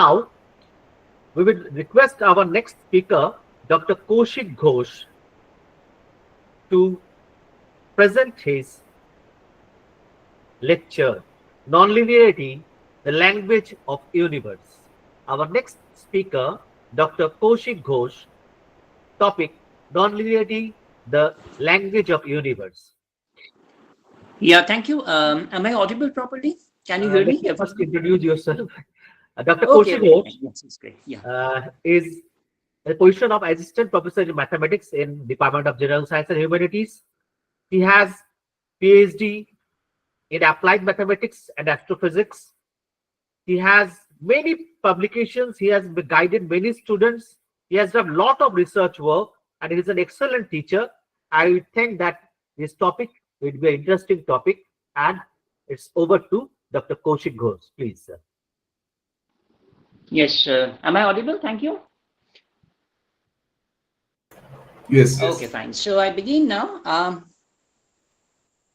Now, we will request our next speaker, Dr. Kaushik Ghosh, to present his lecture, Nonlinearity, the Language of Universe. Our next speaker, Dr. Kaushik Ghosh, topic, Nonlinearity, the Language of Universe. Yeah, thank you. Am I audible properly? Can you hear Let me, me first everyone? introduce yourself. Dr. Okay, Kaushik okay, Ghosh fine. Yes, it's great. Yeah. is a position of Assistant Professor in Mathematics in Department of General Science and Humanities. He has PhD in Applied Mathematics and Astrophysics. He has many publications. He has guided many students. He has done a lot of research work and he is an excellent teacher. I think that this topic will be an interesting topic and it's over to Dr. Kaushik Ghosh. Please, sir. Yes, am I audible? Thank you. Yes, Okay, yes. fine. So I begin now.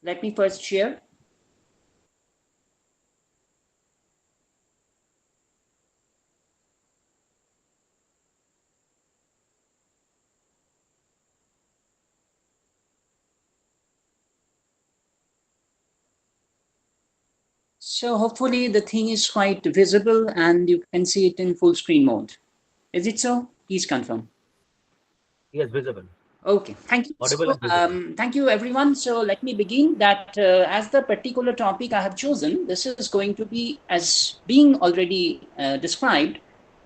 Let me first share. So hopefully the thing is quite visible and you can see it in full screen mode. Is it so? Please confirm. Yes, visible, Okay, thank you. audible So, and visible. thank you everyone. So let me begin that as the particular topic I have chosen, this is going to be as being already described,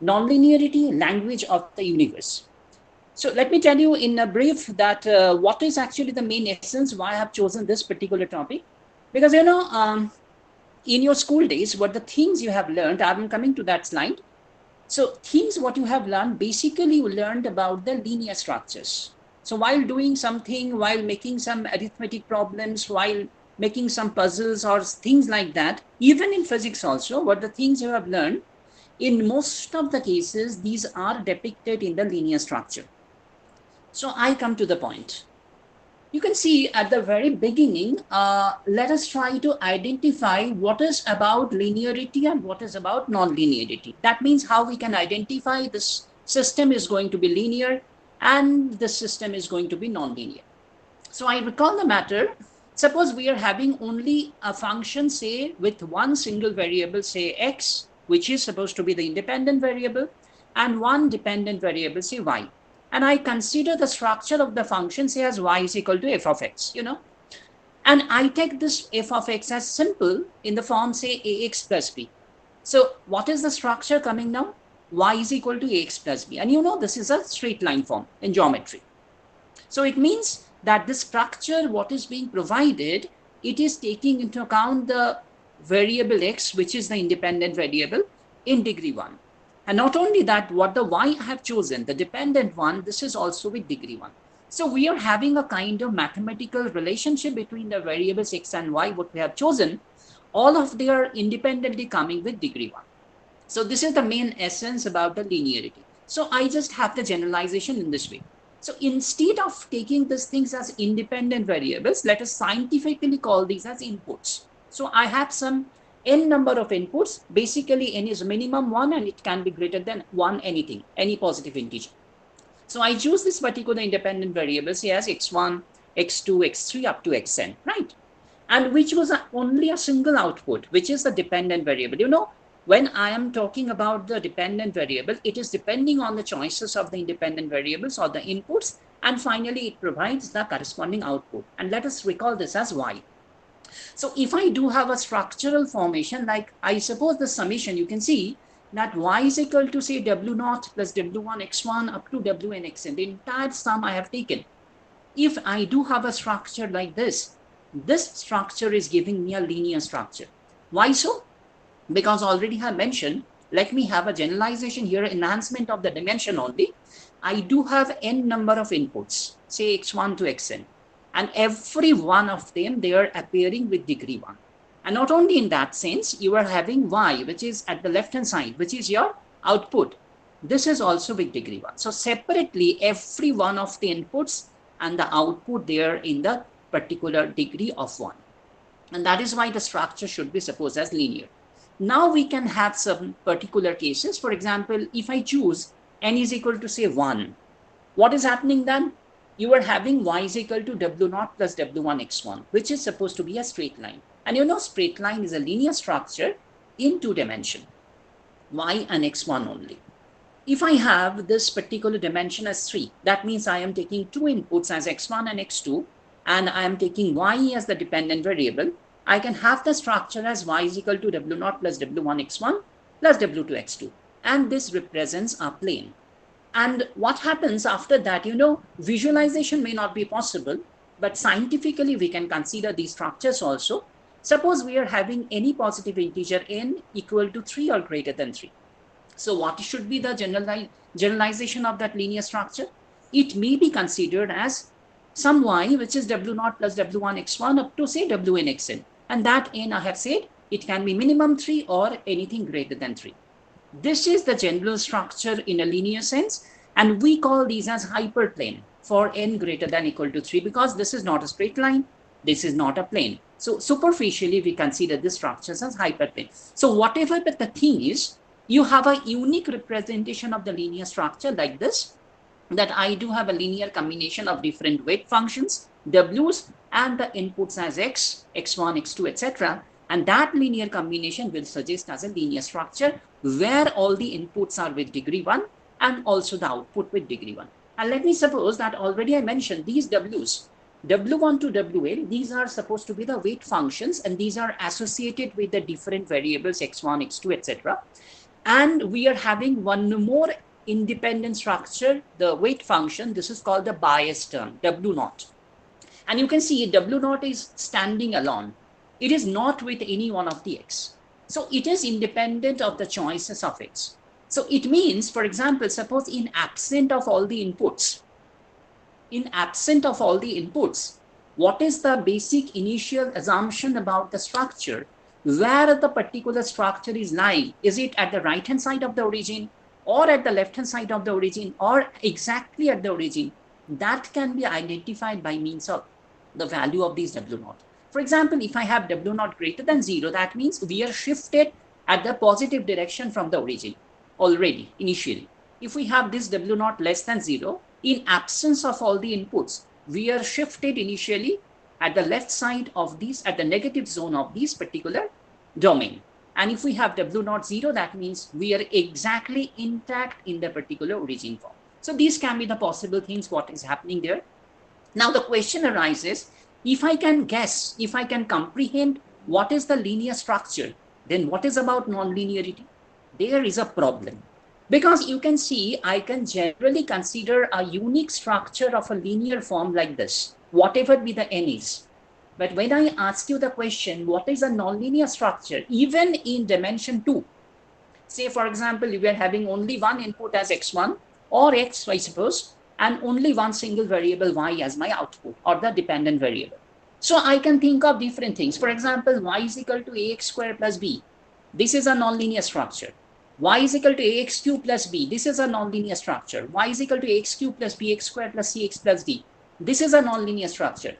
nonlinearity, language of the universe. So let me tell you in a brief that what is actually the main essence why I have chosen this particular topic. Because, in your school days, what the things you have learned, I'm coming to that slide. So things what you have learned, basically you learned about the linear structures. So while doing something, while making some arithmetic problems, while making some puzzles or things like that, even in physics also, what the things you have learned, in most of the cases, these are depicted in the linear structure. So I come to the point. You can see at the very beginning, let us try to identify what is about linearity and what is about non-linearity. That means how we can identify this system is going to be linear and the system is going to be non-linear. So I recall the matter. Suppose we are having only a function, say, with one single variable, say x, which is supposed to be the independent variable, and one dependent variable, say y. And I consider the structure of the function, say, as y is equal to f of x, and I take this f of x as simple in the form, say, ax plus b. So what is the structure coming now? Y is equal to ax plus b. And this is a straight line form in geometry. So it means that the structure, what is being provided, it is taking into account the variable x, which is the independent variable, in degree 1. And not only that, what the y I have chosen, the dependent one, this is also with degree 1. So we are having a kind of mathematical relationship between the variables x and y, what we have chosen. All of they are independently coming with degree 1. So this is the main essence about the linearity. So I just have the generalization in this way. So instead of taking these things as independent variables, let us scientifically call these as inputs. So I have some n number of inputs. Basically, n is minimum 1 and it can be greater than 1 anything, any positive integer. So I choose this particular independent variable, say as x1, x2, x3 up to xn, right? And which was only a single output, which is the dependent variable. When I am talking about the dependent variable, it is depending on the choices of the independent variables or the inputs, and finally it provides the corresponding output. And let us recall this as y. So if I do have a structural formation, like I suppose the summation, you can see that y is equal to, say, w0 plus w1 x1 up to wn xn. The entire sum I have taken. If I do have a structure like this structure is giving me a linear structure. Why so? Because already I mentioned, let me have a generalization here, enhancement of the dimension only. I do have n number of inputs, say x1 to xn, and every one of them, they are appearing with degree 1. And not only in that sense, you are having y, which is at the left hand side, which is your output. This is also with degree 1. So separately, every one of the inputs and the output, they are in the particular degree of 1. And that is why the structure should be supposed as linear. Now we can have some particular cases. For example, if I choose n is equal to say 1, what is happening then? You are having y is equal to w0 plus w1 x1, which is supposed to be a straight line. And you know, straight line is a linear structure in 2 dimension, y and x1 only. If I have this particular dimension as 3, that means I am taking 2 inputs as x1 and x2, and I am taking y as the dependent variable. I can have the structure as y is equal to w0 plus w1 x1 plus w2 x2. And this represents our plane. And what happens after that, you know, visualization may not be possible, but scientifically we can consider these structures also. Suppose we are having any positive integer n equal to 3 or greater than 3. So what should be the generalization of that linear structure? It may be considered as some y, which is w0 plus w1 x1 up to say wn xn. And that n, I have said, it can be minimum 3 or anything greater than 3. This is the general structure in a linear sense, and we call these as hyperplane for n greater than equal to 3, because this is not a straight line, this is not a plane. So superficially, we consider the structures as hyperplane. So whatever but the thing is, you have a unique representation of the linear structure like this, that I do have a linear combination of different weight functions, w's, and the inputs as x, x1, x2, etc. And that linear combination will suggest as a linear structure where all the inputs are with degree 1 and also the output with degree 1. And let me suppose that already I mentioned these w's, w1 to wn, these are supposed to be the weight functions, and these are associated with the different variables x1, x2, etc. And we are having one more independent structure, the weight function. This is called the bias term, w0. And you can see w0 is standing alone. It is not with any one of the x. So it is independent of the choices of x. So it means, for example, suppose in absent of all the inputs, what is the basic initial assumption about the structure? Where the particular structure is lying? Is it at the right hand side of the origin, or at the left hand side of the origin, or exactly at the origin? That can be identified by means of the value of these w0. For example, if I have w0 greater than 0, that means we are shifted at the positive direction from the origin already initially. If we have this w0 less than 0, in absence of all the inputs, we are shifted initially at the left side of these, at the negative zone of this particular domain. And if we have w0 0, that means we are exactly intact in the particular origin form. So these can be the possible things what is happening there. Now the question arises, if I can guess, if I can comprehend what is the linear structure, then what is about non-linearity? There is a problem. Because you can see, I can generally consider a unique structure of a linear form like this, whatever be the n is. But when I ask you the question, what is a nonlinear structure, even in dimension 2, say for example, we are having only one input as x1 or x, I suppose, and only one single variable y as my output or the dependent variable. So I can think of different things. For example, y is equal to ax square plus b. This is a nonlinear structure. Y is equal to ax cube plus b. This is a nonlinear structure. Y is equal to ax cube plus bx square plus cx plus d. This is a nonlinear structure.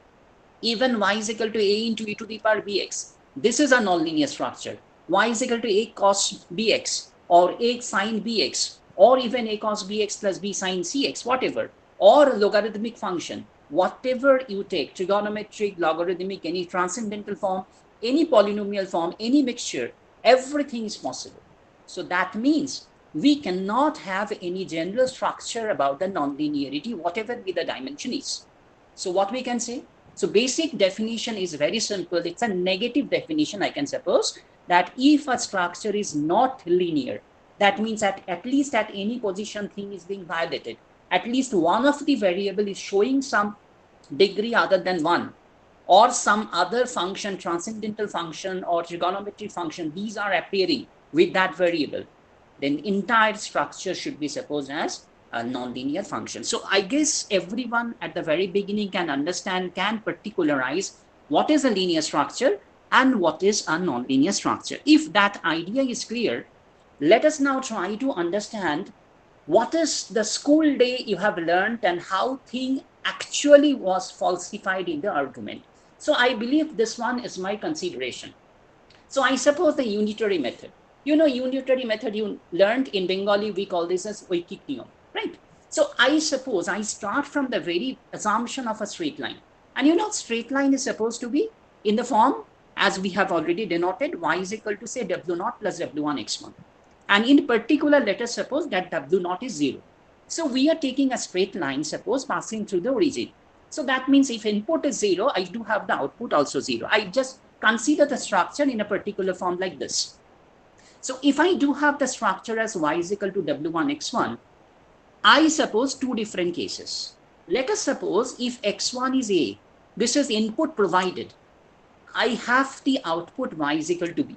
Even y is equal to a into e to the power bx. This is a nonlinear structure. Y is equal to a cos bx or a sin bx, or even a cos bx plus b sin cx, whatever, or logarithmic function, whatever you take, trigonometric, logarithmic, any transcendental form, any polynomial form, any mixture, everything is possible. So that means we cannot have any general structure about the nonlinearity, whatever be the dimension is. So what we can say? So basic definition is very simple. It's a negative definition, I can suppose, that if a structure is not linear, that means that at least at any position thing is being violated. At least one of the variable is showing some degree other than 1, or some other function, transcendental function or trigonometric function, these are appearing with that variable, then entire structure should be supposed as a nonlinear function. So I guess everyone at the very beginning can understand, can particularize what is a linear structure and what is a nonlinear structure. If that idea is clear, let us now try to understand what is the school day you have learned and how thing actually was falsified in the argument. So I believe this one is my consideration. So I suppose the unitary method. You know, unitary method you learned in Bengali, we call this as Oikik Niyam, right? So I suppose I start from the very assumption of a straight line. And you know, straight line is supposed to be in the form, as we have already denoted, y is equal to say W0 plus W1 x1. And in particular, let us suppose that W0 is 0. So we are taking a straight line, suppose, passing through the origin. So that means if input is 0, I do have the output also 0. I just consider the structure in a particular form like this. So if I do have the structure as y is equal to W1 x1, I suppose two different cases. Let us suppose if x1 is A, this is input provided. I have the output y is equal to B.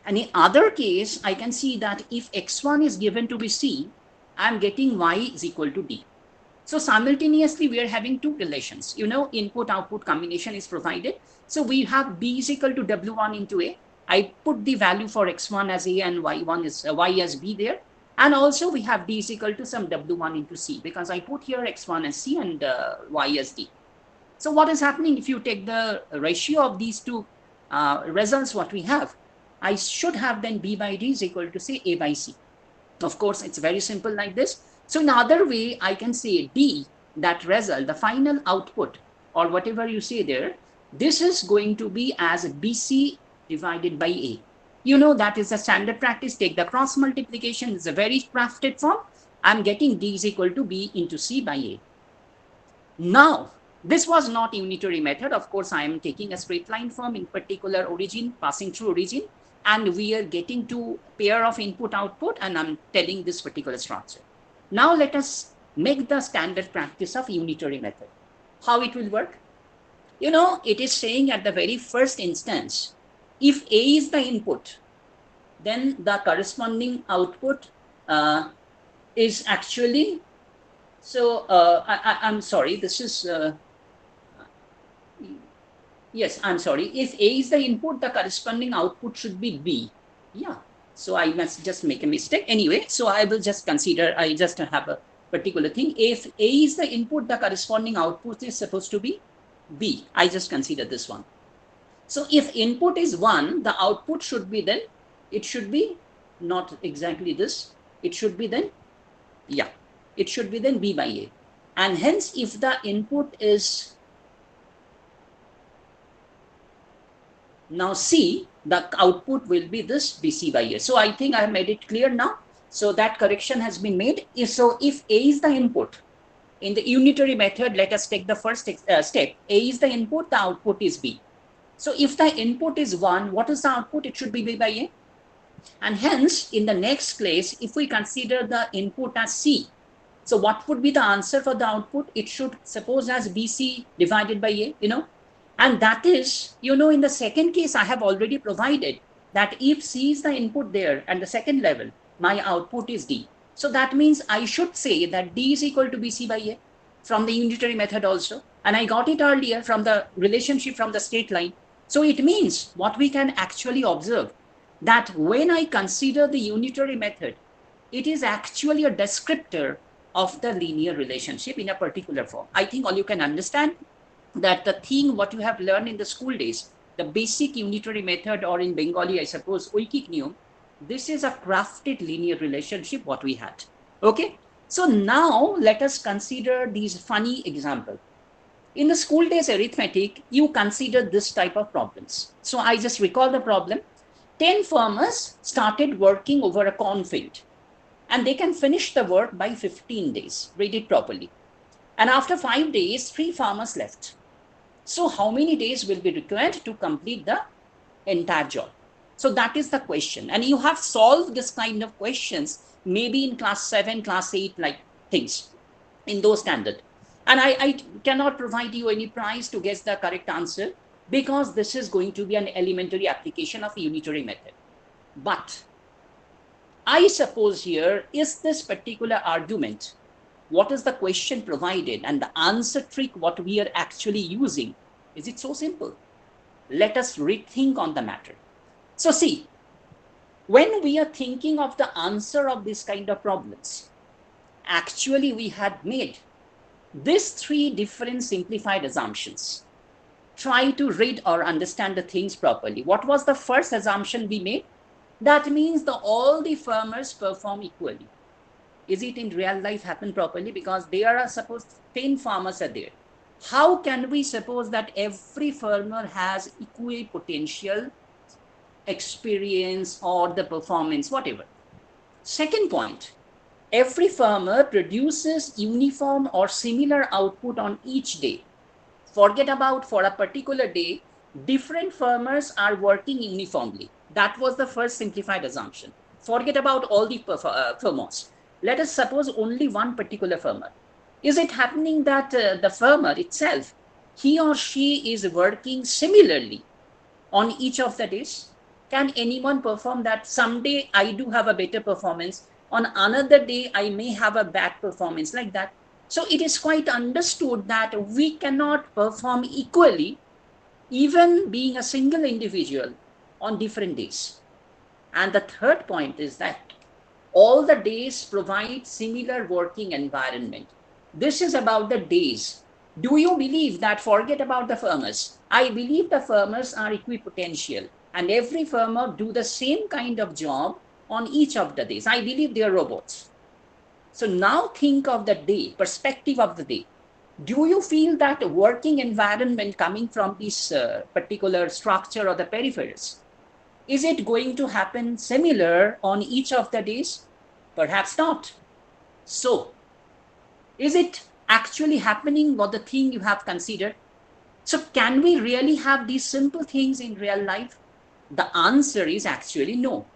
And in other case, I can see that if x1 is given to be C, I'm getting y is equal to D. So simultaneously, we are having two relations. You know, input-output combination is provided. So we have B is equal to W1 into A. I put the value for x1 as A and y1 is y as B there. And also we have D is equal to some W1 into C, because I put here x1 as C and y as D. So what is happening if you take the ratio of these two results, what we have, I should have then B by D is equal to say A by C. Of course, it's very simple like this. So in other way, I can say D, that result, the final output, or whatever you say there, this is going to be as BC divided by A. You know, that is the standard practice. Take the cross multiplication. It's a very crafted form. I'm getting D is equal to B into C by A. Now, this was not unitary method. Of course, I am taking a straight line form, in particular origin, passing through origin, and we are getting to pair of input output, and I'm telling this particular structure. Now let us make the standard practice of unitary method. How it will work? You know, it is saying at the very first instance, if A is the input, then the corresponding output is actually, so I'm sorry, this is, yes, I'm sorry. If A is the input, the corresponding output should be B. Yeah. So I must just make a mistake. Anyway, so I will just consider, I just have a particular thing. If A is the input, the corresponding output is supposed to be B. I just consider this one. So if input is 1, the output should be then, it should be not exactly this. It should be then, yeah, it should be then B by A. And hence, if the input is now C, the output will be this BC by A. So I think I have made it clear now. So that correction has been made. If A is the input, in the unitary method, let us take the first step. A is the input, the output is B. So if the input is 1, what is the output? It should be B by A. And hence, in the next place, if we consider the input as C, so what would be the answer for the output? It should suppose as BC divided by A, you know. And that is, you know, in the second case, I have already provided that if C is the input there and the second level, my output is D. So that means I should say that D is equal to BC by A from the unitary method also. And I got it earlier from the relationship from the straight line. So it means what we can actually observe, that when I consider the unitary method, it is actually a descriptor of the linear relationship in a particular form. I think all you can understand that the thing what you have learned in the school days, the basic unitary method, or in Bengali, I suppose, Oikik Niyam, this is a crafted linear relationship what we had. Okay. So now let us consider these funny examples. In the school days arithmetic, you consider this type of problems. So I just recall the problem. 10 farmers started working over a cornfield, and they can finish the work by 15 days. Read it properly. And after 5 days, 3 farmers left. So how many days will be required to complete the entire job? So that is the question. And you have solved this kind of questions, maybe in class 7, class 8, like things in those standard. And I cannot provide you any prize to guess the correct answer, because this is going to be an elementary application of unitary method. But I suppose here is this particular argument, what is the question provided, and the answer trick what we are actually using, is it so simple? Let us rethink on the matter. So see, when we are thinking of the answer of this kind of problems, actually we had made these 3 different simplified assumptions. try to read or understand the things properly. What was the first assumption we made? That means all the farmers perform equally. Is it in real life happen properly? Because there are suppose 10 farmers are there. How can we suppose that every farmer has equal potential, experience, or the performance, whatever? Second point, every farmer produces uniform or similar output on each day. Forget about for a particular day, different farmers are working uniformly. That was the first simplified assumption. Forget about all the farmers. Let us suppose only one particular farmer. Is it happening that the farmer itself, he or she is working similarly on each of the days? Can anyone perform that? Someday I do have a better performance, on another day I may have a bad performance, like that. So it is quite understood that we cannot perform equally, even being a single individual, on different days. And the third point is that all the days provide similar working environment. This is about the days. Do you believe that? Forget about the farmers. I believe the farmers are equipotential, and every farmer do the same kind of job on each of the days. I believe they are robots. So now think of the day, perspective of the day. Do you feel that working environment coming from this particular structure or the peripherals, is it going to happen similar on each of the days? Perhaps not. So, is it actually happening what the thing you have considered? So, can we really have these simple things in real life? The answer is actually no.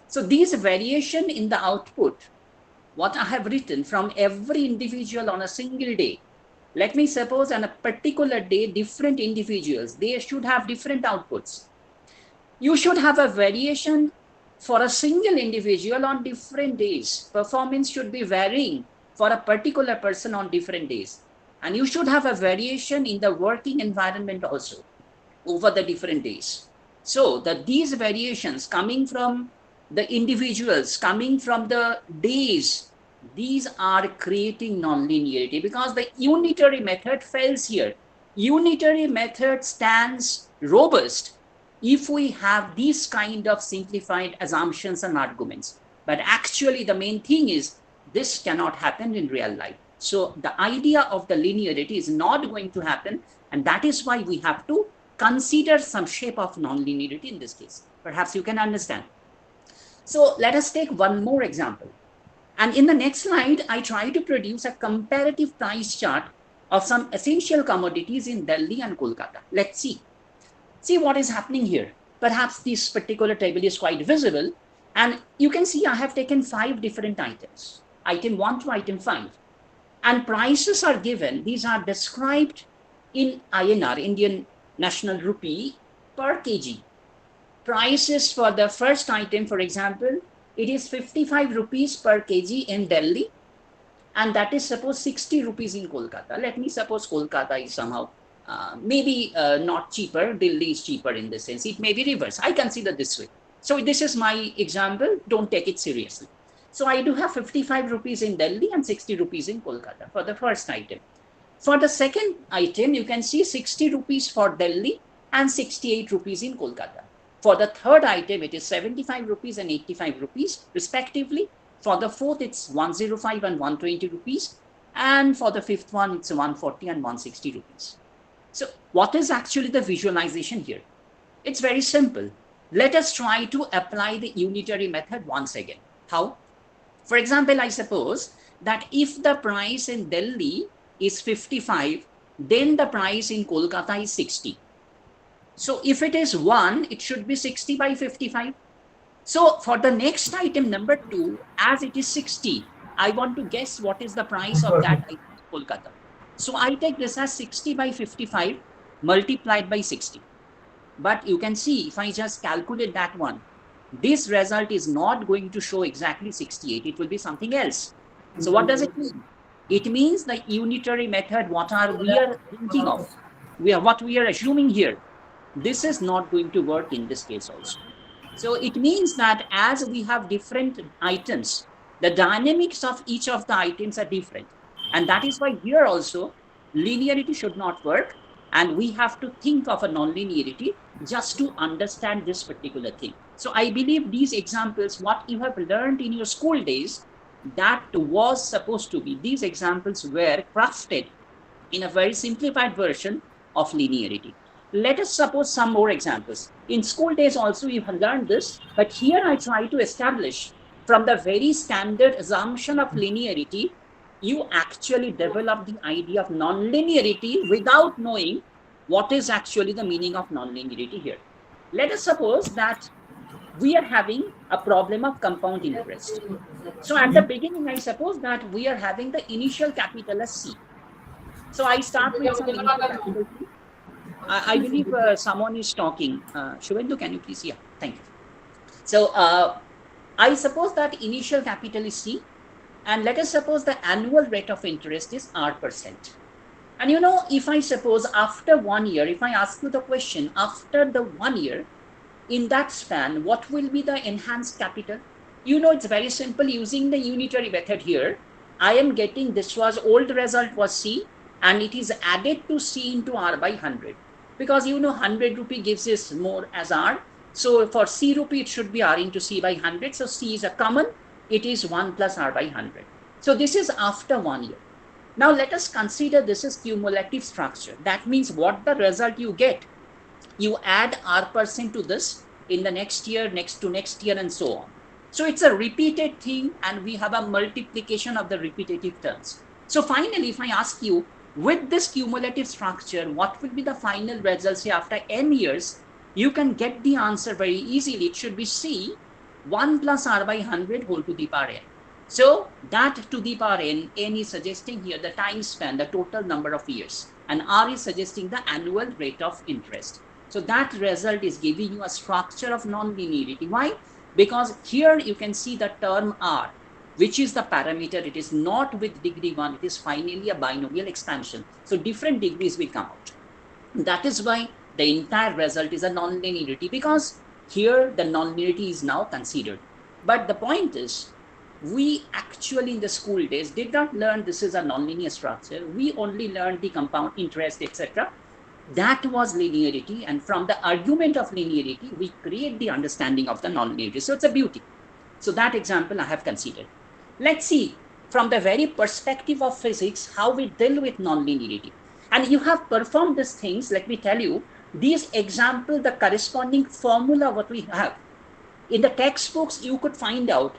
So, these variation in the output, what I have written from every individual on a single day, let me suppose on a particular day, different individuals, they should have different outputs. You should have a variation for a single individual on different days. Performance should be varying for a particular person on different days. And you should have a variation in the working environment also over the different days. So that these variations coming from the individuals, coming from the days, these are creating nonlinearity, because the unitary method fails here. Unitary method stands robust if we have these kind of simplified assumptions and arguments. But actually the main thing is this cannot happen in real life. So the idea of the linearity is not going to happen, and that is why we have to consider some shape of nonlinearity in this case. Perhaps you can understand. So let us take one more example. And in the next slide, I try to produce a comparative price chart of some essential commodities in Delhi and Kolkata. Let's see. See what is happening here. Perhaps this particular table is quite visible. And you can see I have taken 5 different items. Item 1 to item 5. And prices are given. These are described in INR, Indian National Rupee, per kg. Prices for the first item, for example, it is 55 rupees per kg in Delhi, and that is suppose 60 rupees in Kolkata. Let me suppose Kolkata is somehow maybe not cheaper. Delhi is cheaper in this sense. It may be reverse. I consider this way. So this is my example. Don't take it seriously. So I do have 55 rupees in Delhi and 60 rupees in Kolkata for the first item. For the second item, you can see 60 rupees for Delhi and 68 rupees in Kolkata. For the third item, it is 75 rupees and 85 rupees respectively. For the fourth, it's 105 and 120 rupees. And for the fifth one, it's 140 and 160 rupees. So what is actually the visualization here? It's very simple. Let us try to apply the unitary method once again. How? For example, I suppose that if the price in Delhi is 55, then the price in Kolkata is 60. So if it is 1, it should be 60 by 55. So for the next item number 2, as it is 60, I want to guess what is the price of that item in Kolkata. So I take this as 60 by 55 multiplied by 60. But you can see if I just calculate that one, this result is not going to show exactly 68. It will be something else. So what does it mean? It means the unitary method, what are we are thinking of? What we are assuming here, this is not going to work in this case also. So it means that as we have different items, the dynamics of each of the items are different. And that is why here also linearity should not work. And we have to think of a nonlinearity just to understand this particular thing. So I believe these examples, what you have learned in your school days, that was supposed to be, these examples were crafted in a very simplified version of linearity. Let us suppose some more examples. In school days also you have learned this, but here I try to establish from the very standard assumption of linearity, you actually develop the idea of nonlinearity without knowing what is actually the meaning of nonlinearity here. Let us suppose that we are having a problem of compound interest. So at the beginning, I suppose that we are having the initial capital as C. So I start with some initial capital C. I believe someone is talking. Shubhendu, can you please? Yeah, thank you. So I suppose that initial capital is C, and let us suppose the annual rate of interest is R%. And you know, if I suppose after 1 year, if I ask you the question, after the 1 year, in that span, what will be the enhanced capital? You know, it's very simple. Using the unitary method here, I am getting, this was old result was C, and it is added to C into R by 100. Because you know 100 rupee gives us more as R. So for C rupee, it should be R into C by 100. So C is a common. It is 1 plus R by 100. So this is after 1 year. Now let us consider this is cumulative structure. That means what the result you get, you add R% to this in the next year, next to next year, and so on. So it's a repeated thing, and we have a multiplication of the repetitive terms. So finally, if I ask you, with this cumulative structure, what will be the final result, say after n years, you can get the answer very easily. It should be C, 1 plus R by 100 whole to the power n. So that to the power n is suggesting here the time span, the total number of years, and R is suggesting the annual rate of interest. So that result is giving you a structure of nonlinearity. Why? Because here you can see the term R, which is the parameter. It is not with degree 1. It is finally a binomial expansion. So different degrees will come out. That is why the entire result is a nonlinearity, because here the nonlinearity is now considered. But the point is, we actually in the school days did not learn this is a nonlinear structure. We only learned the compound interest, etc. That was linearity, and from the argument of linearity, we create the understanding of the nonlinearity. So it's a beauty. So that example I have considered. Let's see from the very perspective of physics how we deal with nonlinearity. And you have performed these things. Let me tell you, these examples, the corresponding formula what we have in the textbooks, you could find out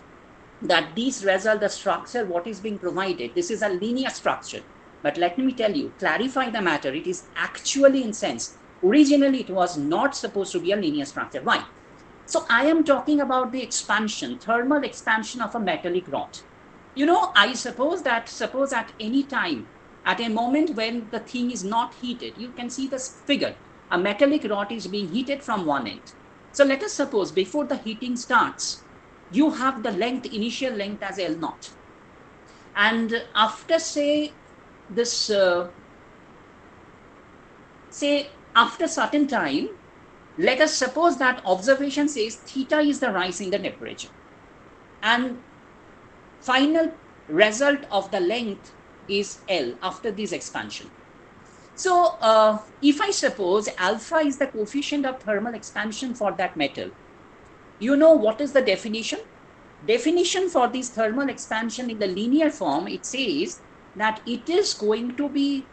that these result the structure what is being provided. This is a linear structure. But let me tell you, clarify the matter. It is actually in sense. Originally, it was not supposed to be a linear structure. Why? So I am talking about the expansion, thermal expansion of a metallic rod. You know, I suppose at any time, at a moment when the thing is not heated, you can see this figure. A metallic rod is being heated from one end. So let us suppose before the heating starts, you have the length, initial length as L naught. And after, say, this, say after certain time, let us suppose that observation says theta is the rise in the temperature. And final result of the length is L after this expansion. So if I suppose alpha is the coefficient of thermal expansion for that metal, you know what is the definition? Definition for this thermal expansion in the linear form, it says that it is going to be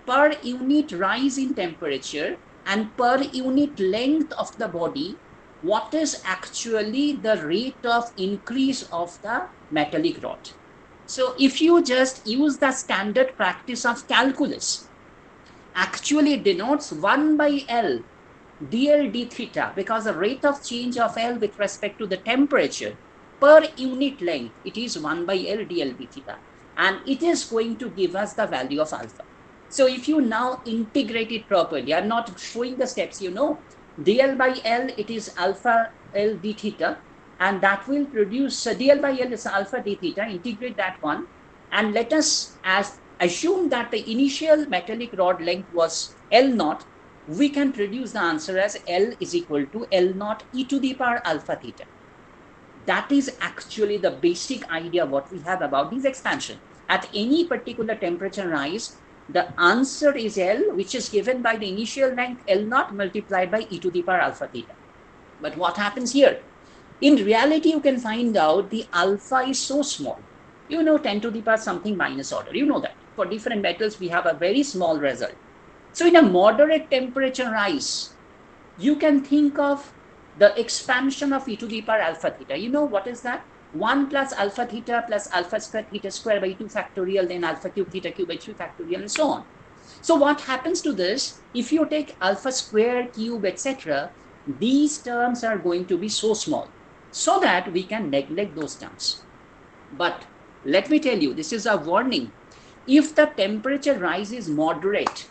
per unit rise in temperature and per unit length of the body, what is actually the rate of increase of the metallic rod. So if you just use the standard practice of calculus, actually denotes 1 by L dl d theta, because the rate of change of L with respect to the temperature per unit length, it is 1 by L dl d theta, and it is going to give us the value of alpha. So if you now integrate it properly, I'm not showing the steps, you know, dl by L, it is alpha L d theta, and that will produce dl by L is alpha d theta, integrate that one, and let us assume that the initial metallic rod length was L naught. We can produce the answer as L is equal to L naught e to the power alpha theta. That is actually the basic idea what we have about this expansion. At any particular temperature rise, the answer is L, which is given by the initial length L naught multiplied by e to the power alpha theta. But what happens here? In reality, you can find out the alpha is so small. 10 to the power something minus order. You know that. For different metals, we have a very small result. So in a moderate temperature rise, you can think of the expansion of e to the power alpha theta. You know what is that? 1 plus alpha theta plus alpha square theta square by 2 factorial, then alpha cube theta cube by 3 factorial, and so on. So what happens to this? If you take alpha square, cube, etc., these terms are going to be so small, so that we can neglect those terms. But let me tell you, this is a warning. If the temperature rise is moderate,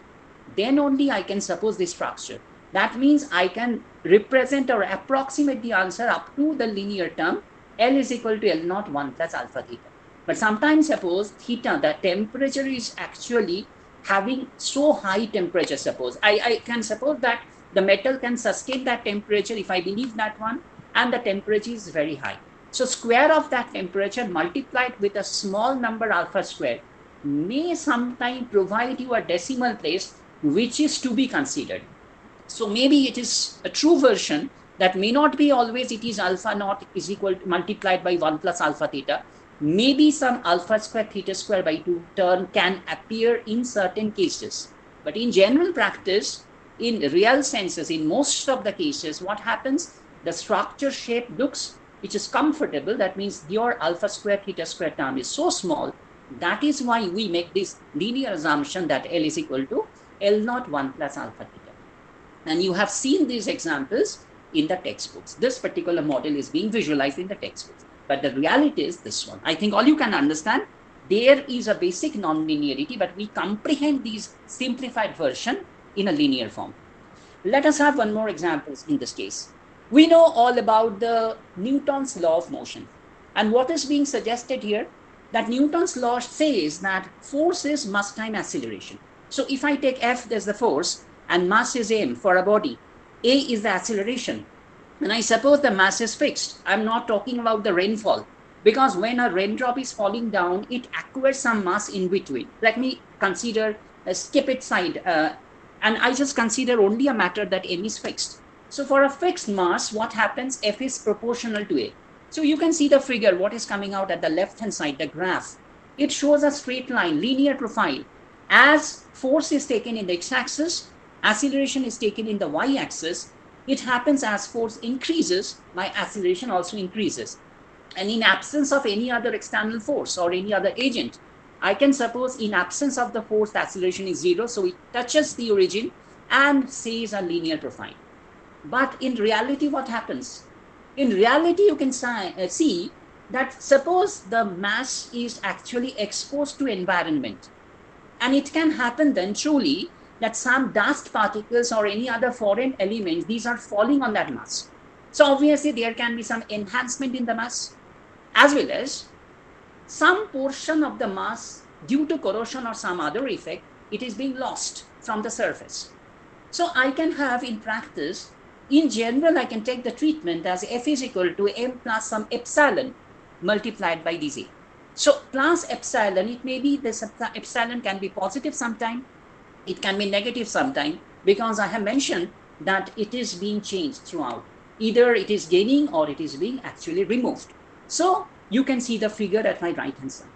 then only I can suppose this structure. That means I can represent or approximate the answer up to the linear term L is equal to L naught 1 plus alpha theta. But sometimes suppose theta, the temperature is actually having so high temperature. Suppose I can suppose that the metal can sustain that temperature if I believe that one, and the temperature is very high. So square of that temperature multiplied with a small number alpha square may sometime provide you a decimal place which is to be considered. So maybe it is a true version that may not be always it is alpha naught is equal to multiplied by 1 plus alpha theta. Maybe some alpha square theta square by 2 term can appear in certain cases. But in general practice, in real senses, in most of the cases, what happens? The structure shape looks, which is comfortable. That means your alpha square theta square term is so small. That is why we make this linear assumption that L is equal to L naught 1 plus alpha theta. And you have seen these examples in the textbooks. This particular model is being visualized in the textbooks. But the reality is this one. I think all you can understand, there is a basic non-linearity, but we comprehend these simplified version in a linear form. Let us have one more example in this case. We know all about the Newton's law of motion. And what is being suggested here? That Newton's law says that force is mass time acceleration. So if I take F as the force and mass is m for a body, a is the acceleration, and I suppose the mass is fixed. I'm not talking about the rainfall, because when a raindrop is falling down, it acquires some mass in between. Let me consider, skip it side, and I just consider only a matter that m is fixed. So for a fixed mass, what happens? F is proportional to a. So you can see the figure, what is coming out at the left hand side, the graph. It shows a straight line, linear profile. As force is taken in the x-axis, acceleration is taken in the y-axis. It happens as force increases, my acceleration also increases. And in absence of any other external force or any other agent, I can suppose in absence of the force, the acceleration is 0. So it touches the origin and sees a linear profile. But in reality, what happens? In reality, you can see that suppose the mass is actually exposed to environment. And it can happen then truly that some dust particles or any other foreign elements, these are falling on that mass. So obviously there can be some enhancement in the mass, as well as some portion of the mass due to corrosion or some other effect, it is being lost from the surface. So I can have in practice, in general, I can take the treatment as F is equal to m plus some epsilon multiplied by dz. So plus epsilon, it may be this epsilon can be positive sometime, it can be negative sometime, because I have mentioned that it is being changed throughout. Either it is gaining or it is being actually removed. So you can see the figure at my right hand side.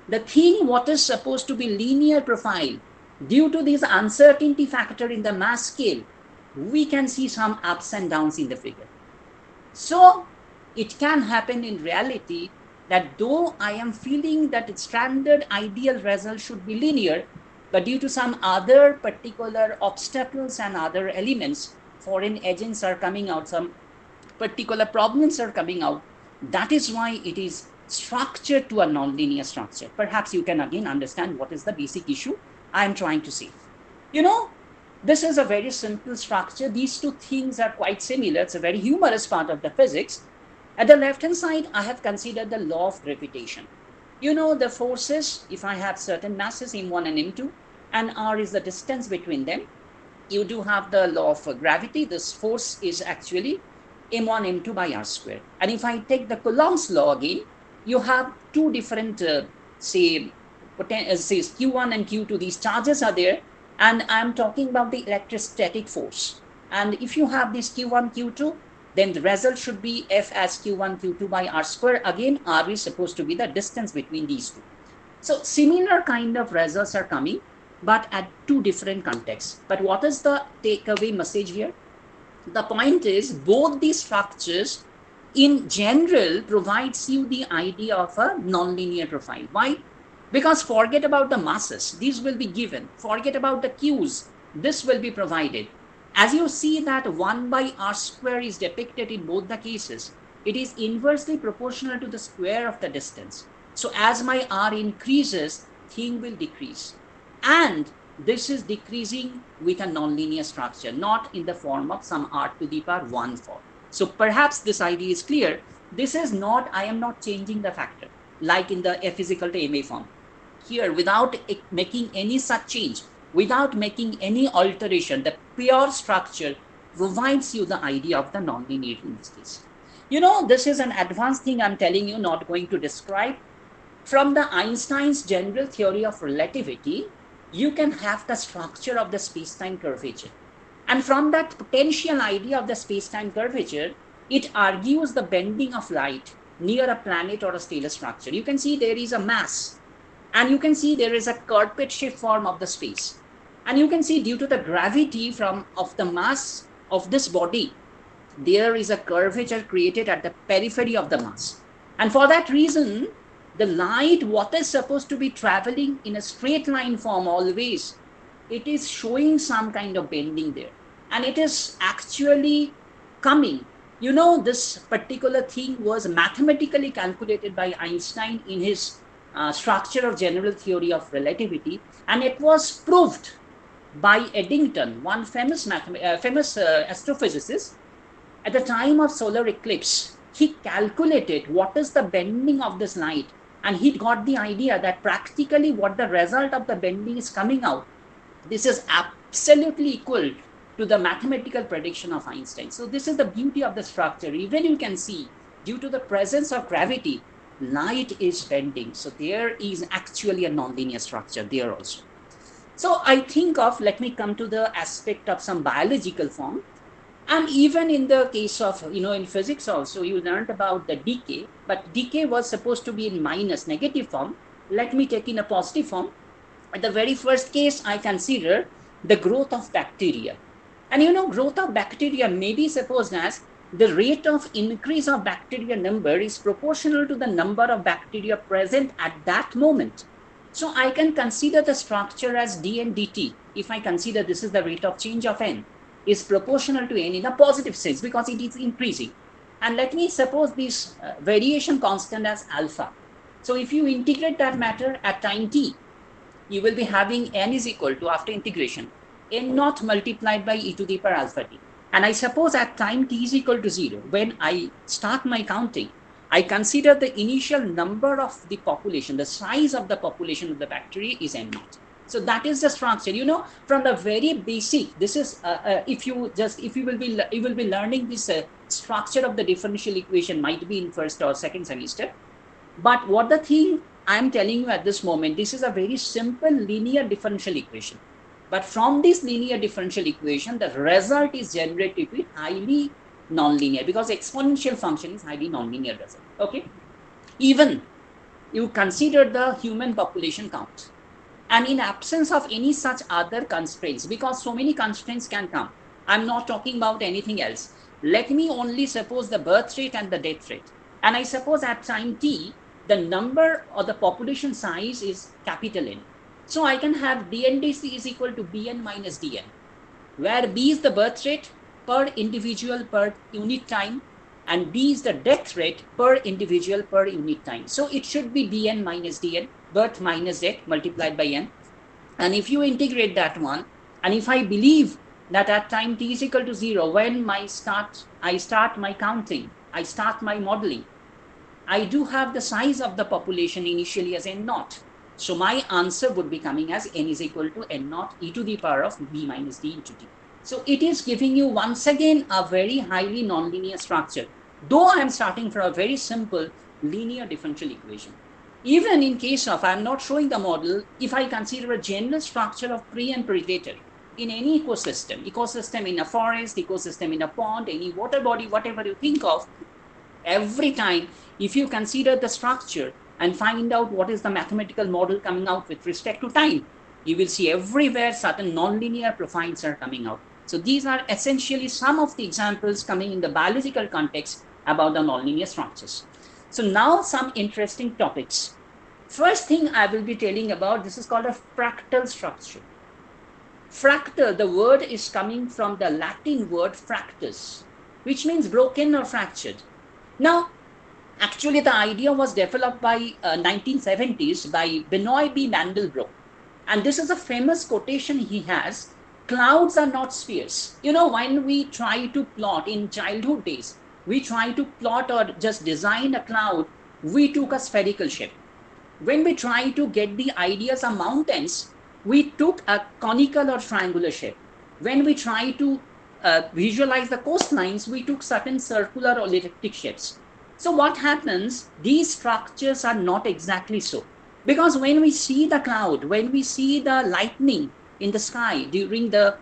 The thing what is supposed to be linear profile, due to this uncertainty factor in the mass scale, we can see some ups and downs in the figure. So it can happen in reality that though I am feeling that its standard ideal result should be linear, but due to some other particular obstacles and other elements, foreign agents are coming out, some particular problems are coming out. That is why it is structured to a nonlinear structure. Perhaps you can again understand what is the basic issue I am trying to say. This is a very simple structure. These two things are quite similar. It's a very humorous part of the physics. At the left-hand side, I have considered the law of gravitation. The forces, if I have certain masses, m1 and m2, and r is the distance between them, you do have the law of gravity. This force is actually m1, m2 by r squared. And if I take the Coulomb's law again, you have two different, says Q1 and Q2, these charges are there, and I'm talking about the electrostatic force. And if you have this Q1, Q2, then the result should be F as Q1, Q2 by R square. Again, R is supposed to be the distance between these two. So similar kind of results are coming, but at two different contexts. But what is the takeaway message here? The point is both these structures in general provides you the idea of a nonlinear profile. Why? Because forget about the masses, these will be given. Forget about the Qs, this will be provided. As you see that 1 by R square is depicted in both the cases, it is inversely proportional to the square of the distance. So as my R increases, thing will decrease. And this is decreasing with a nonlinear structure, not in the form of some R to the power 1 form. So perhaps this idea is clear. This is not, I am not changing the factor like in the F is equal to ma form. Here, without making any such change, without making any alteration, the pure structure provides you the idea of the nonlinearity in this case. You know, this is an advanced thing I'm telling you, not going to describe. From the Einstein's general theory of relativity, you can have the structure of the space-time curvature. And from that potential idea of the space-time curvature, it argues the bending of light near a planet or a stellar structure. You can see there is a mass, and you can see there is a carpet shape form of the space. And you can see due to the gravity of the mass of this body, there is a curvature created at the periphery of the mass. And for that reason, the light, what is supposed to be traveling in a straight line form always, it is showing some kind of bending there. And it is actually coming. You know, this particular thing was mathematically calculated by Einstein in his structure of general theory of relativity. And it was proved by Eddington, one famous astrophysicist. At the time of solar eclipse, he calculated what is the bending of this light. And he got the idea that practically what the result of the bending is coming out, this is absolutely equal to the mathematical prediction of Einstein. So this is the beauty of the structure. Even you can see, due to the presence of gravity, light is bending. So there is actually a nonlinear structure there also. So I think of, let me come to the aspect of some biological form. And even in the case of, in physics also, you learned about the decay, but decay was supposed to be in minus negative form. Let me take in a positive form. At the very first case, I consider the growth of bacteria. And growth of bacteria may be supposed as the rate of increase of bacteria number is proportional to the number of bacteria present at that moment. So I can consider the structure as dn dt. If I consider this is the rate of change of n, is proportional to n in a positive sense because it is increasing. And let me suppose this variation constant as alpha. So if you integrate that matter at time t, you will be having n is equal to, after integration, n naught multiplied by e to the power alpha t. And I suppose at time t is equal to 0, when I start my counting, I consider the initial number of the population, the size of the population of the bacteria is n naught. So that is the structure. From the very basic, this is you will be learning this structure of the differential equation, might be in first or second semester. But what the thing I'm telling you at this moment, this is a very simple linear differential equation. But from this linear differential equation, the result is generated with highly nonlinear, because exponential function is highly nonlinear result. Okay. Even you consider the human population count. And in absence of any such other constraints, because so many constraints can come, I'm not talking about anything else. Let me only suppose the birth rate and the death rate. And I suppose at time t, the number or the population size is capital N. So I can have dndc is equal to bn minus dn, where b is the birth rate per individual per unit time, and d is the death rate per individual per unit time. So it should be bn minus dn, birth minus death multiplied by n. And if you integrate that one, and if I believe that at time t is equal to 0, when I start my counting, I start my modeling, I do have the size of the population initially as n naught. So my answer would be coming as n is equal to n naught e to the power of b minus d into t. So it is giving you once again a very highly nonlinear structure, though I am starting from a very simple linear differential equation. Even in case of, I'm not showing the model, if I consider a general structure of prey and predator in any ecosystem in a forest, ecosystem in a pond, any water body, whatever you think of, every time, if you consider the structure and find out what is the mathematical model coming out with respect to time, you will see everywhere certain nonlinear profiles are coming out. So these are essentially some of the examples coming in the biological context about the nonlinear structures. So now some interesting topics. First thing I will be telling about, this is called a fractal structure. Fractal, the word is coming from the Latin word fractus, which means broken or fractured. Now, actually, the idea was developed by 1970s by Benoit B. Mandelbrot. And this is a famous quotation he has: clouds are not spheres. You know, when we try to plot in childhood days, we try to plot or just design a cloud, we took a spherical shape. When we try to get the ideas of mountains, we took a conical or triangular shape. When we try to visualize the coastlines, we took certain circular or elliptic shapes. So what happens, these structures are not exactly so. Because when we see the cloud, when we see the lightning in the sky during the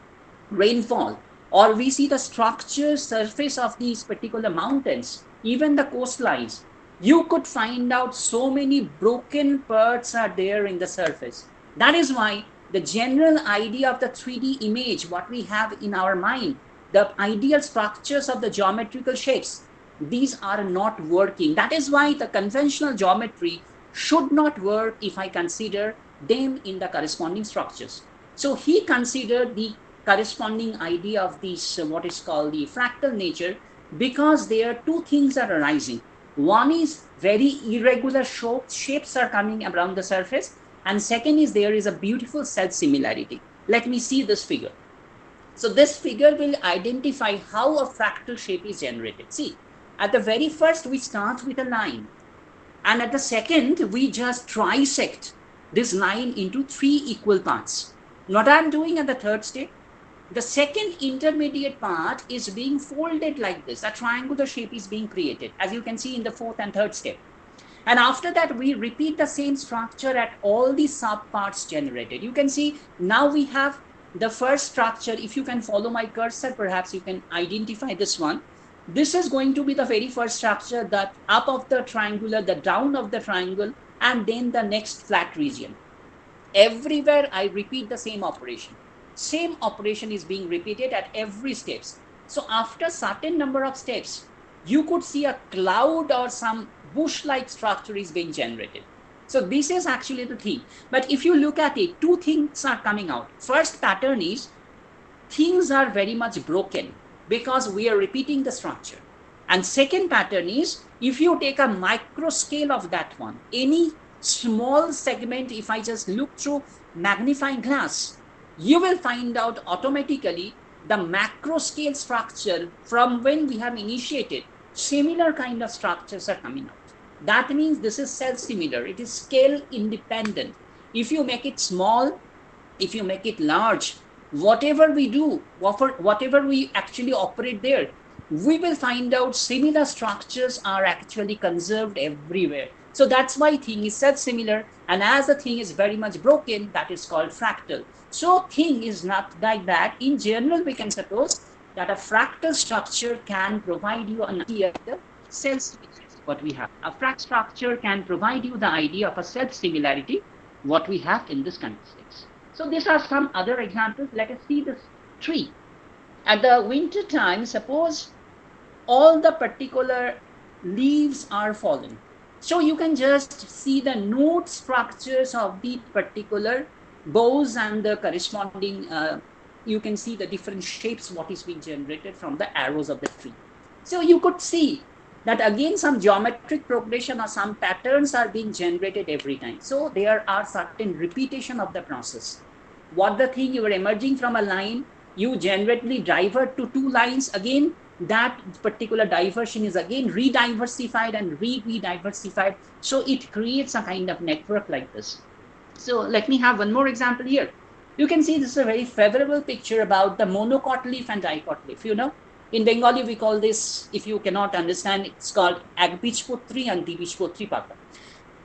rainfall, or we see the structure surface of these particular mountains, even the coastlines, you could find out so many broken parts are there in the surface. That is why the general idea of the 3D image, what we have in our mind, the ideal structures of the geometrical shapes, these are not working. That is why the conventional geometry should not work if I consider them in the corresponding structures. So he considered the corresponding idea of these, what is called the fractal nature, because there two things are arising. One is very irregular shapes are coming around the surface, and second is there is a beautiful self-similarity. Let me see this figure. So this figure will identify how a fractal shape is generated. See, at the very first, we start with a line. And at the second, we just trisect this line into 3 equal parts. What I'm doing at the third step, the second intermediate part is being folded like this. A triangular shape is being created, as you can see in the fourth and third step. And after that, we repeat the same structure at all the subparts generated. You can see now we have the first structure. If you can follow my cursor, perhaps you can identify this one. This is going to be the very first structure, that up of the triangular, the down of the triangle, and then the next flat region. Everywhere I repeat the same operation. Same operation is being repeated at every steps. So after certain number of steps, you could see a cloud or some bush-like structure is being generated. So this is actually the thing. But if you look at it, two things are coming out. First pattern is things are very much broken because we are repeating the structure. And second pattern is, if you take a micro scale of that one, any small segment, if I just look through magnifying glass, you will find out automatically the macro scale structure from when we have initiated, similar kind of structures are coming out. That means this is self-similar. It is scale independent. If you make it small, if you make it large, whatever we do, whatever we actually operate there, we will find out similar structures are actually conserved everywhere. So that's why thing is self-similar, and as the thing is very much broken, that is called fractal. So thing is not like that. In general, we can suppose that a fractal structure can provide you an idea of the self-similarity. What we have, a fractal structure can provide you the idea of a self-similarity, what we have in this context. So these are some other examples. Let us see this tree. At the winter time, suppose all the particular leaves are fallen. So you can just see the node structures of the particular boughs and the corresponding, you can see the different shapes, what is being generated from the arrows of the tree. So you could see that again some geometric progression or some patterns are being generated every time. So there are certain repetition of the process. What the thing you are emerging from a line, you generally divert to two lines, again that particular diversion is again re-diversified and re-diversified. So it creates a kind of network like this. So let me have one more example here. You can see this is a very favorable picture about the monocot leaf and dicot leaf. You know, in Bengali we call this, if you cannot understand, it's called Agbichpotri and Dibishpotri Pata.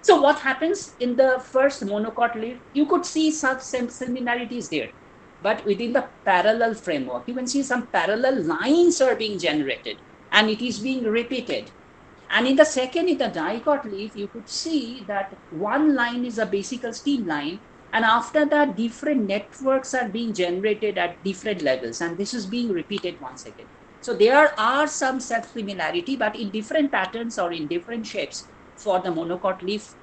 So what happens in the first monocot leaf? You could see some similarities there, but within the parallel framework, you can see some parallel lines are being generated and it is being repeated. And in the second, in the dicot leaf, you could see that one line is a basic steam line, and after that, different networks are being generated at different levels, and this is being repeated once again. So there are some self-similarity, but in different patterns or in different shapes for the monocot leaf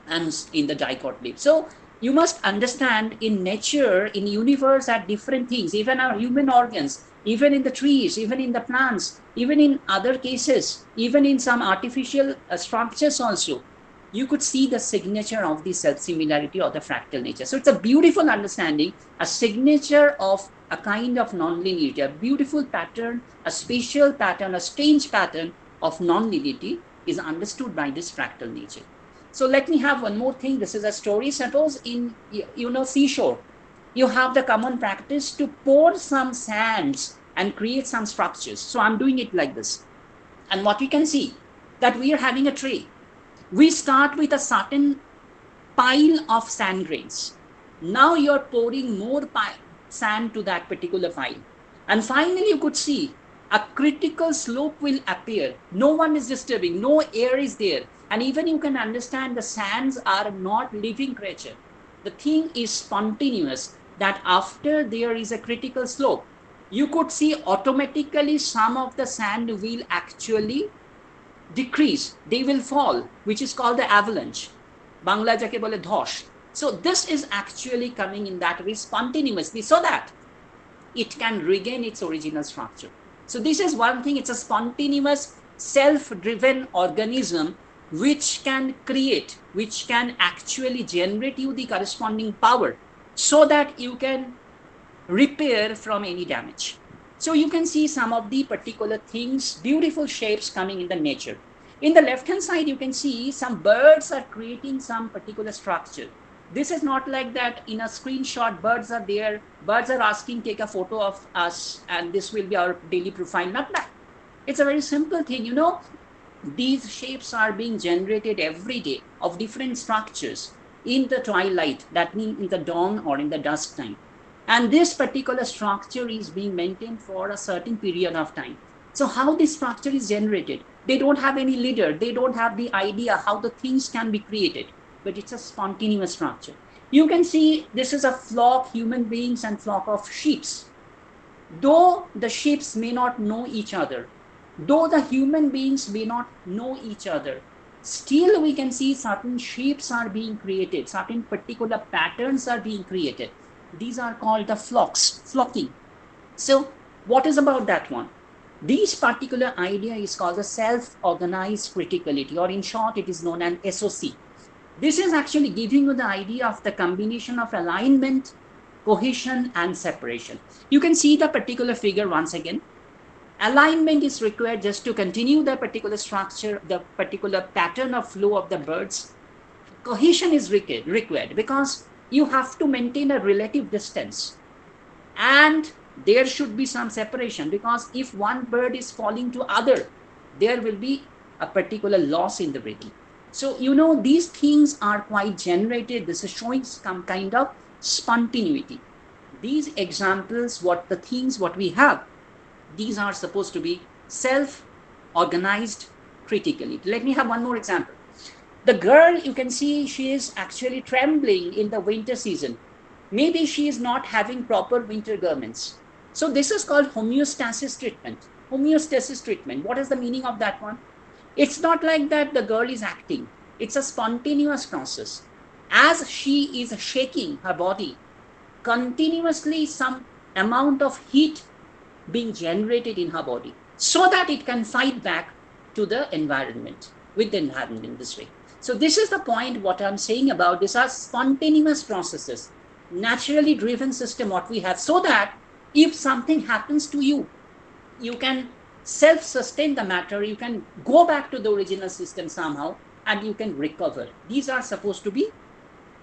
and in the dicot leaf. So you must understand, in nature, in universe, are different things, even our human organs, even in the trees, even in the plants, even in other cases, even in some artificial structures also, you could see the signature of the self-similarity or the fractal nature. So it's a beautiful understanding, a signature of a kind of non-linearity, a beautiful pattern, a spatial pattern, a strange pattern of non-linearity is understood by this fractal nature. So let me have one more thing. This is a story. Suppose in, seashore, you have the common practice to pour some sands and create some structures. So I'm doing it like this. And what we can see, that we are having a tray. We start with a certain pile of sand grains. Now you're pouring more sand to that particular pile. And finally, you could see a critical slope will appear. No one is disturbing, no air is there. And even you can understand the sands are not living creature. The thing is spontaneous, that after there is a critical slope, you could see automatically some of the sand will actually decrease. They will fall, which is called the avalanche. Bangla jake bole dhosh. So this is actually coming in that way spontaneously so that it can regain its original structure. So this is one thing. It's a spontaneous, self-driven organism which can create, which can actually generate you the corresponding power so that you can repair from any damage. So you can see some of the particular things, beautiful shapes coming in the nature. In the left-hand side, you can see some birds are creating some particular structure. This is not like that in a screenshot, birds are there, birds are asking, take a photo of us, and this will be our daily profile. Not that. It's a very simple thing, These shapes are being generated every day of different structures in the twilight, that means in the dawn or in the dusk time. And this particular structure is being maintained for a certain period of time. So how this structure is generated? They don't have any leader. They don't have the idea how the things can be created, but it's a spontaneous structure. You can see this is a flock, human beings and flock of sheep. Though the sheep may not know each other, though the human beings may not know each other, still we can see certain shapes are being created, certain particular patterns are being created. These are called the flocks, flocking. So what is about that one? This particular idea is called the self-organized criticality, or in short, it is known as SOC. This is actually giving you the idea of the combination of alignment, cohesion, and separation. You can see the particular figure once again. Alignment is required just to continue the particular structure, the particular pattern of flow of the birds. Cohesion is required because you have to maintain a relative distance. And there should be some separation, because if one bird is falling to other, there will be a particular loss in the rhythm. So, these things are quite generated. This is showing some kind of spontaneity. These examples, what we have, these are supposed to be self-organized critically. Let me have one more example. The girl, you can see she is actually trembling in the winter season. Maybe she is not having proper winter garments. So this is called homeostasis treatment. Homeostasis treatment. What is the meaning of that one? It's not like that the girl is acting. It's a spontaneous process. As she is shaking her body, continuously some amount of heat being generated in her body so that it can fight back to the environment, with the environment in this way. So this is the point what I'm saying about. These are spontaneous processes, naturally driven system what we have, so that if something happens to you, you can self-sustain the matter, you can go back to the original system somehow, and you can recover. These are supposed to be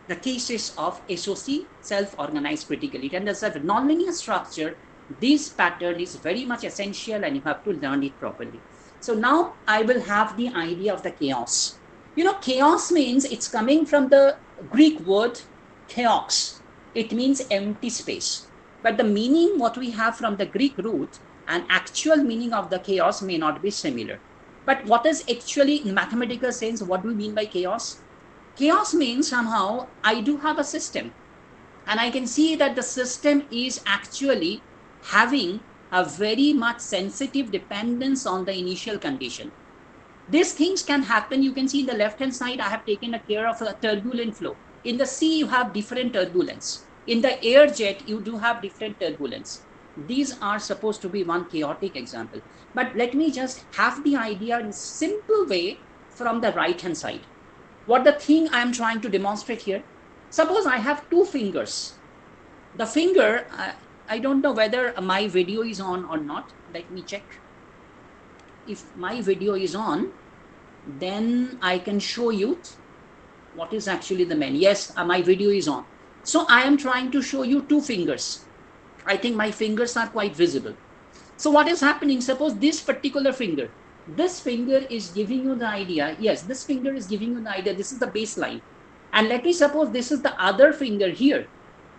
the cases of SOC, self-organized criticality. And as a nonlinear structure, this pattern is very much essential and you have to learn it properly. So now I will have the idea of the chaos. You know, chaos means it's coming from the Greek word chaos. It means empty space. But the meaning what we have from the Greek root and actual meaning of the chaos may not be similar. But what is actually in mathematical sense, what do we mean by chaos? Chaos means somehow I do have a system and I can see that the system is actually having a very much sensitive dependence on the initial condition. These things can happen. You can see in the left hand side, I have taken care of a turbulent flow. In the sea, you have different turbulence. In the air jet, you do have different turbulence. These are supposed to be one chaotic example. But let me just have the idea in simple way from the right hand side. What the thing I am trying to demonstrate here, suppose I have two fingers. The finger, I don't know whether my video is on or not. Let me check. If my video is on, then I can show you what is actually the main. Yes, my video is on. So I am trying to show you two fingers. I think my fingers are quite visible. So what is happening? Suppose this particular finger, this finger is giving you the idea. Yes, this finger is giving you the idea. This is the baseline. And let me suppose this is the other finger here.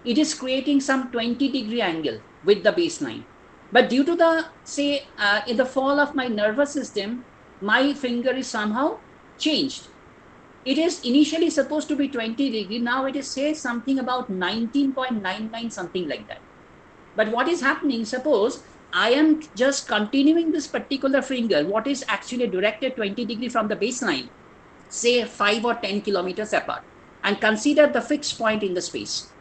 It is creating some 20-degree angle with the baseline. But due to the, say, in the fall of my nervous system, my finger is somehow changed. It is initially supposed to be 20 degree. Now it is, say, something about 19.99, something like that. But what is happening? Suppose I am just continuing this particular finger, what is actually directed 20 degree from the baseline, say 5 or 10 kilometers apart, and consider the fixed point in the space.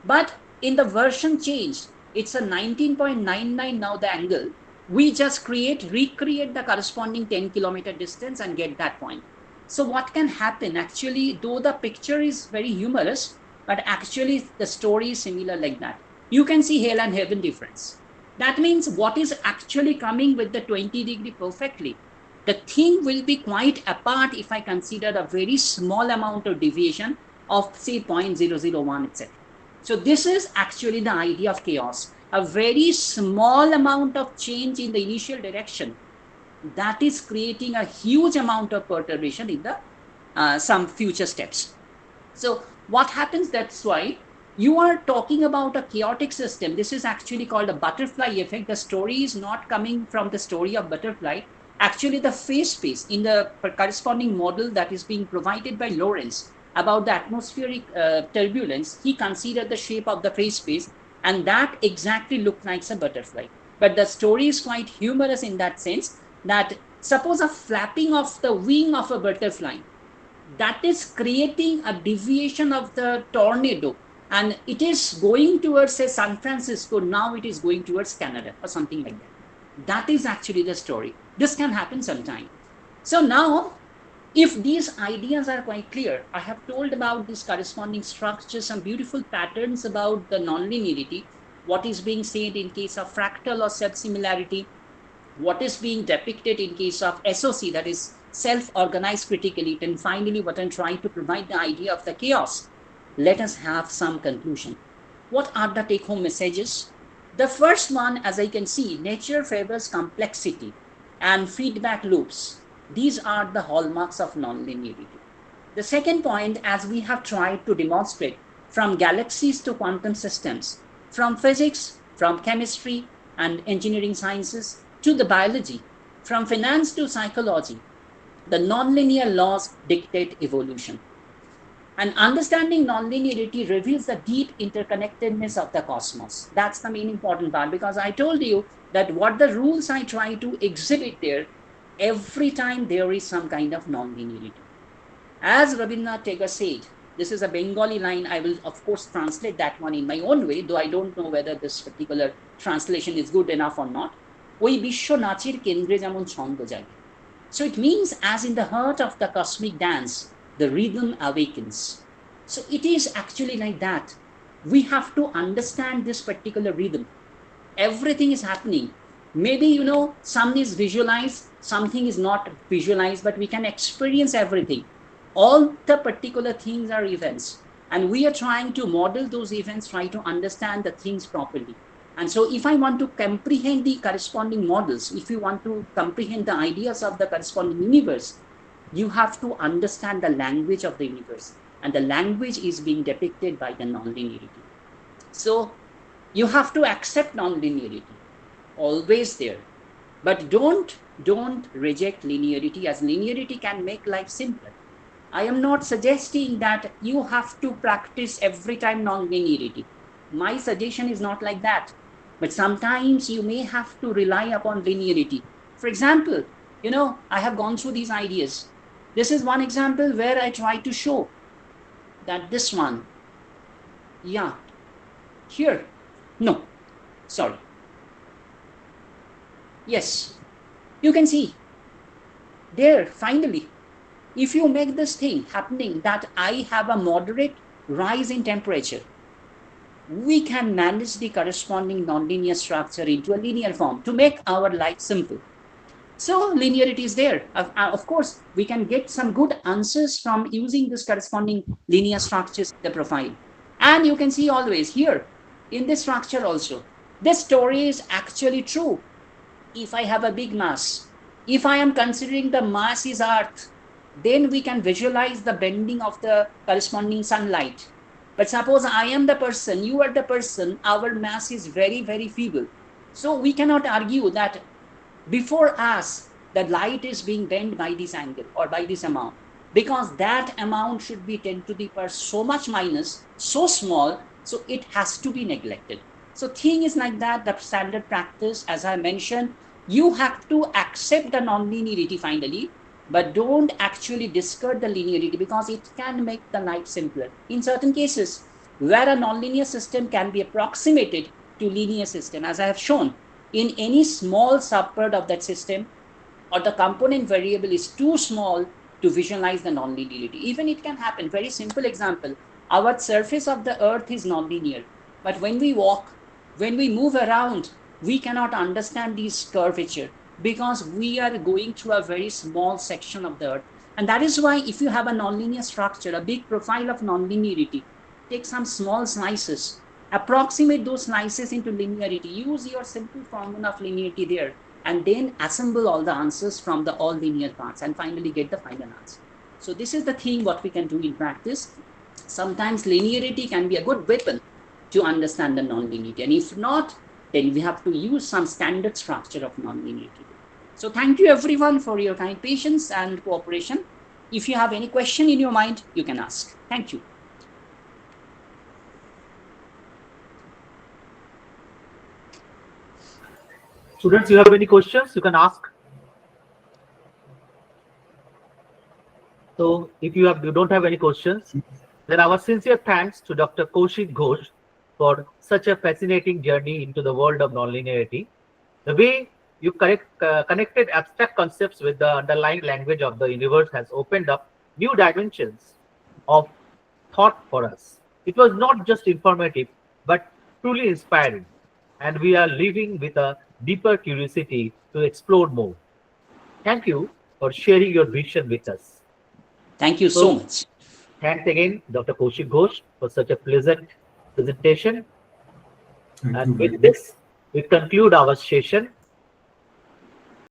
But in the version changed, it's a 19.99 now the angle. We just recreate the corresponding 10-kilometer distance and get that point. So what can happen? Actually, though the picture is very humorous, but actually the story is similar like that. You can see hell and heaven difference. That means what is actually coming with the 20 degree perfectly. The thing will be quite apart if I consider a very small amount of deviation of, say, 0.001, etc. So this is actually the idea of chaos. A very small amount of change in the initial direction that is creating a huge amount of perturbation in the some future steps. So what happens? That's why you are talking about a chaotic system. This is actually called a butterfly effect. The story is not coming from the story of butterfly. Actually, the phase space in the corresponding model that is being provided by Lorentz about the atmospheric turbulence, he considered the shape of the phase space, and that exactly looked like a butterfly. But the story is quite humorous in that sense that suppose a flapping of the wing of a butterfly, that is creating a deviation of the tornado, and it is going towards, say, San Francisco, now it is going towards Canada or something like that. That is actually the story. This can happen sometime. So now, if these ideas are quite clear, I have told about this corresponding structure, some beautiful patterns about the nonlinearity, what is being said in case of fractal or self-similarity, what is being depicted in case of SOC, that is self-organized critically, and finally what I'm trying to provide the idea of the chaos. Let us have some conclusion. What are the take-home messages? The first one, as I can see, nature favors complexity and feedback loops. These are the hallmarks of nonlinearity. The second point, as we have tried to demonstrate, from galaxies to quantum systems, from physics, from chemistry and engineering sciences to the biology, from finance to psychology, the nonlinear laws dictate evolution. And understanding nonlinearity reveals the deep interconnectedness of the cosmos. That's the main important part, because I told you that what the rules I try to exhibit there, every time there is some kind of nonlinearity. As Rabindranath Tagore said, this is a Bengali line. I will, of course, translate that one in my own way, though I don't know whether this particular translation is good enough or not. Oi bishsho nachir kendre jemon chondo jage. So it means, as in the heart of the cosmic dance, the rhythm awakens. So it is actually like that. We have to understand this particular rhythm. Everything is happening. Maybe, some is visualized, something is not visualized, but we can experience everything. All the particular things are events. And we are trying to model those events, try to understand the things properly. And so if I want to comprehend the corresponding models, if you want to comprehend the ideas of the corresponding universe, you have to understand the language of the universe, and the language is being depicted by the nonlinearity. So you have to accept nonlinearity, always there, but don't reject linearity, as linearity can make life simpler. I am not suggesting that you have to practice every time nonlinearity. My suggestion is not like that. But sometimes you may have to rely upon linearity. For example, I have gone through these ideas. This is one example where I try to show that this one, yeah, here, no, sorry. Yes, you can see there, finally, if you make this thing happening that I have a moderate rise in temperature, we can manage the corresponding nonlinear structure into a linear form to make our life simple. So linearity is there. Of course, we can get some good answers from using this corresponding linear structures in the profile. And you can see always here in this structure also, this story is actually true. If I have a big mass, if I am considering the mass is Earth, then we can visualize the bending of the corresponding sunlight. But suppose I am the person, you are the person, our mass is very, very feeble. So we cannot argue that before us, the light is being bent by this angle or by this amount, because that amount should be 10 to the power so much minus, so small, so it has to be neglected. So thing is like that, the standard practice, as I mentioned, you have to accept the nonlinearity finally, but don't actually discard the linearity, because it can make the life simpler. In certain cases, where a nonlinear system can be approximated to linear system, as I have shown, in any small subpart of that system, or the component variable is too small to visualize the nonlinearity. Even it can happen. Very simple example. Our surface of the earth is nonlinear, but when we walk, when we move around, we cannot understand these curvature, because we are going through a very small section of the earth. And that is why if you have a nonlinear structure, a big profile of nonlinearity, take some small slices, approximate those slices into linearity, use your simple formula of linearity there, and then assemble all the answers from the all linear parts and finally get the final answer. So this is the thing what we can do in practice. Sometimes linearity can be a good weapon to understand the nonlinearity, and if not, then we have to use some standard structure of nonlinearity. So thank you everyone for your kind patience and cooperation. If you have any question in your mind, you can ask. Thank you. Students, you have any questions, you can ask. So if you don't have any questions, then our sincere thanks to Dr. Kaushik Ghosh for such a fascinating journey into the world of nonlinearity. The way you connected abstract concepts with the underlying language of the universe has opened up new dimensions of thought for us. It was not just informative, but truly inspiring, and we are leaving with a deeper curiosity to explore more. Thank you for sharing your vision with us. Thank you so much. Thanks again, Dr. Kaushik Ghosh, for such a pleasant presentation. And with this, we conclude our session.